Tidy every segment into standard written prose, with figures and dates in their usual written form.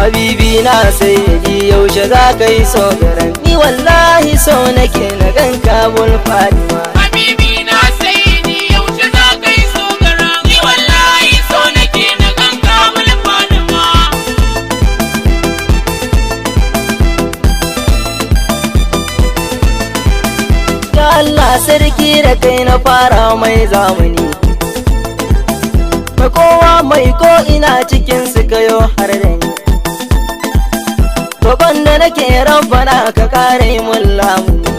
habibi na sai ji yaushe za ka yi so garan ni wallahi so nake na ganka bul Fatima habibi na sai ni yaushe za ka yi so gara ni wallahi so nake na ganka bul Fatima ya Allah sarki da kai na fara mai zamani mai kowa mai ko ina cikin su kayo har da ni roƙon da nake rabbana ka kare mun lamuni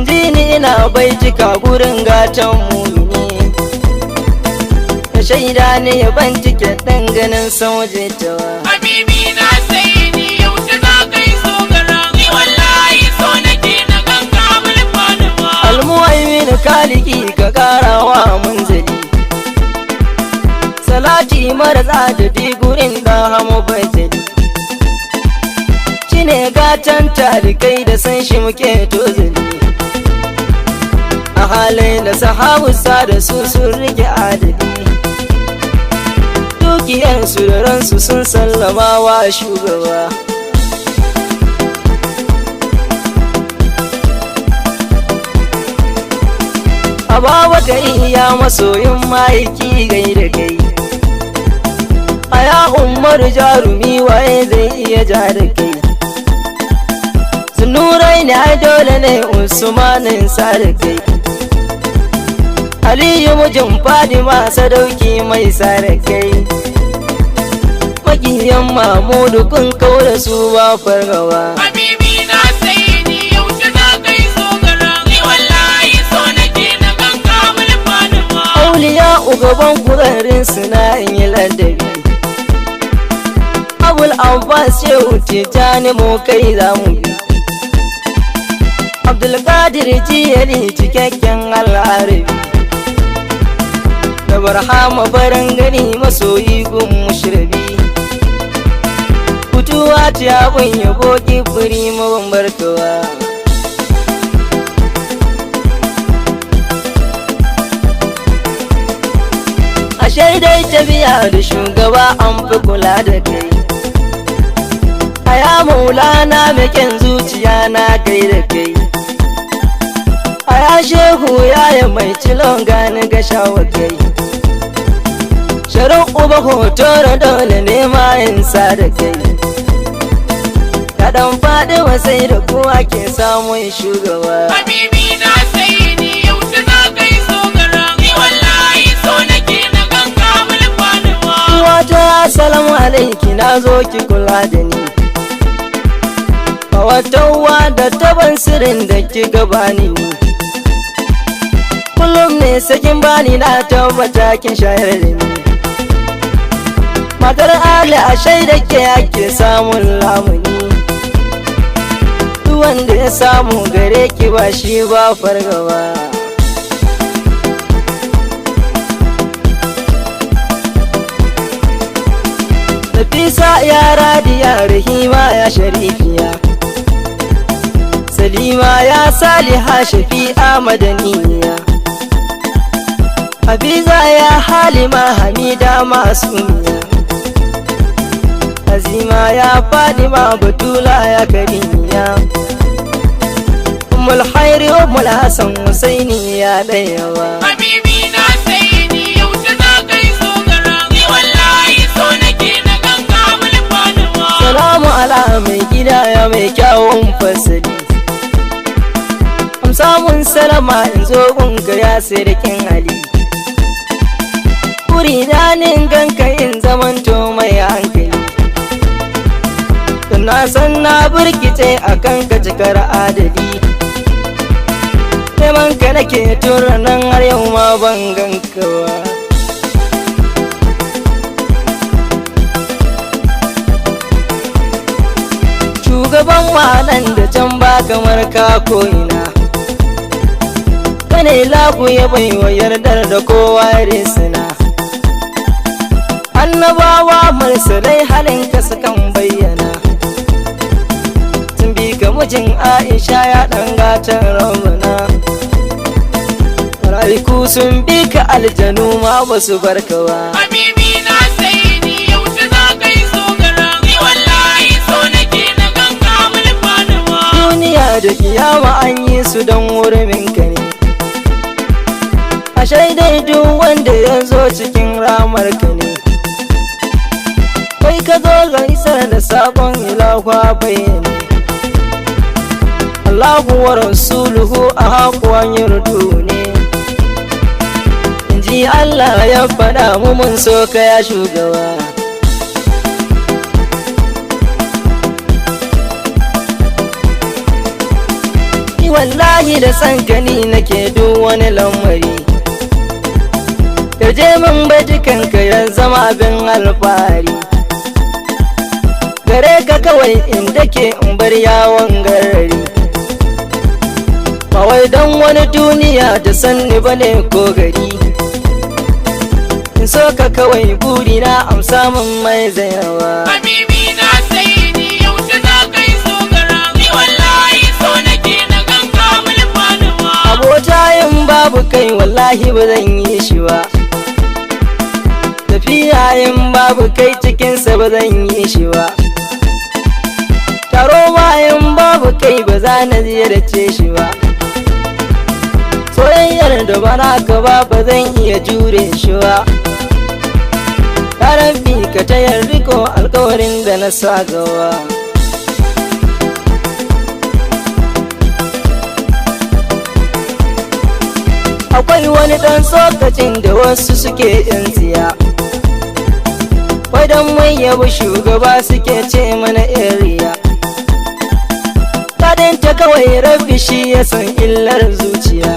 ji ni ina bai cika gurin gatan mumini da shaida ne ya ban cike ɗan ganin sauje tawa habibi na sai ni yaushe za ka yi so gara ni wallahi so nake na ganka bul Fatima almuhaimin kaliki ka karawa munzali salati mara adadi gurin da hamu baitali shine gatan talikai da san shi muke tozali a halin da sahabu da su sun rike adadi dukiyarsu da ransu sun sallama wa shugaba Abubakar ya masoyin maiki gai da kai aya Umar jarumi waye zai iya ja da kai Zunurai ne dole ne Usmanin sa da kai Aliyu mijin Fadima sadauki mai sa da kai makiyan Mahmudu kun kaura su ba fargawa habibi na sai ni yaushe za ka yi so gara ni wallahi so nake na ganka bul Fatima auliya ugaban kurarin suna yi ladabi Abul Abbas Shehu Tijjani mu kai za mu bi Abdulkadir Jiyari cikakken al'arabi da Barhama baran gani masoyi gun mushrabi Kutuwa ta abin yabo kibiri mabambarkawa a shaidai tafiya da shugaba an fi kula da kai aya maulana meken zuciya na kai da kai aya shehu yaya mai cilon gani ga shawa kai sharon uba hoto da dole ne mayin sa da kai kaɗan faɗi wasai da kowa ke samun shugaba habibi na sai ni yaushe za ka yi so gara ni wallahi so nake na ganka bul Fatima wata salamu alaiki na zo ki kula da ni a watawa da taban sirrin da ki gabani ni kullum ne sakin bani na tabbata kin shayar da ni matar Ali a shaida ke ake samun lamuni duk wanda ya samu gare ki ba shi ba fargaba Nafisa ya radiya rahima ya sharifiya Salima ya saliha shafi'a madaniya Hafiza ya halima hamida masumiya Azima ya fadima batula ya karimiya Ummul khairi ummul hasan husaini ya dayawa habibi na sai ni yaushe za ka yi so gara ni wallahi so nake na ganka bul Fatima Salamu ala mai gida ya mai kyawun fasali samun salama in zo gunka ya sirkin Ali Kuri na nin ganka in zamanto mai hankali na san na burkice a kan ka cikar adali neman ka nake tura nan har yau ma ban ganka ba shugaban malan da can ba kamar ka ko'ina kane lagu ya baiwa yardar da kowa risina annabawa mursalai halinka sukan bayyana sun bi ka mijin Aisha ya dan gatan rabbana raiku sun bi ka aljanu ma basu barka ba habibi na sai ni yaushe za ka yi so su don wurinka ne. Ashe dai duk wanda ya zo cikin ramarka ne. Kai ka zo ga isar da sabon ilahwa bayani. Allahu wa rasuluhu a haƙuwan yardu ne. Inji Allah ya faɗa mu mun so ka ya shugaba. Wallahi da san gani nake duk wani lamari. Yarje min bajikanka ya zama abin alfahari. Gare ka kawai inda ke in bar yawon garari. Ba wai don wani duniya ta sanni bane ko gari. In so ka kawai buri na amsa min mai zayawa. Habibi na sai ni yaushe za ka yi so gara. Ni wallahi so nake na ganka mulfanuwa. Abota yin babu kai wallahi ba zan yi shi ba. Tafiya yin babu kai cikinsa ba zan yi shi ba. Taro bayan babu kai ba za na ziyarce shi ba. Soyayyar da ba naka ba zan iya jure shi ba. Ya Rabbi ka tayar riko alkawarin da na sa gawa. Akwai wani ɗan tsokacin da wasu suke yin tsiya. Wadan mai yabu shugaba suke ce mana iriya. Kadinta kawai Rabbi shi ya san illar zuciya.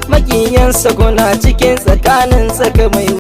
Makiyansa kuna cikin tsakanin tsaka mai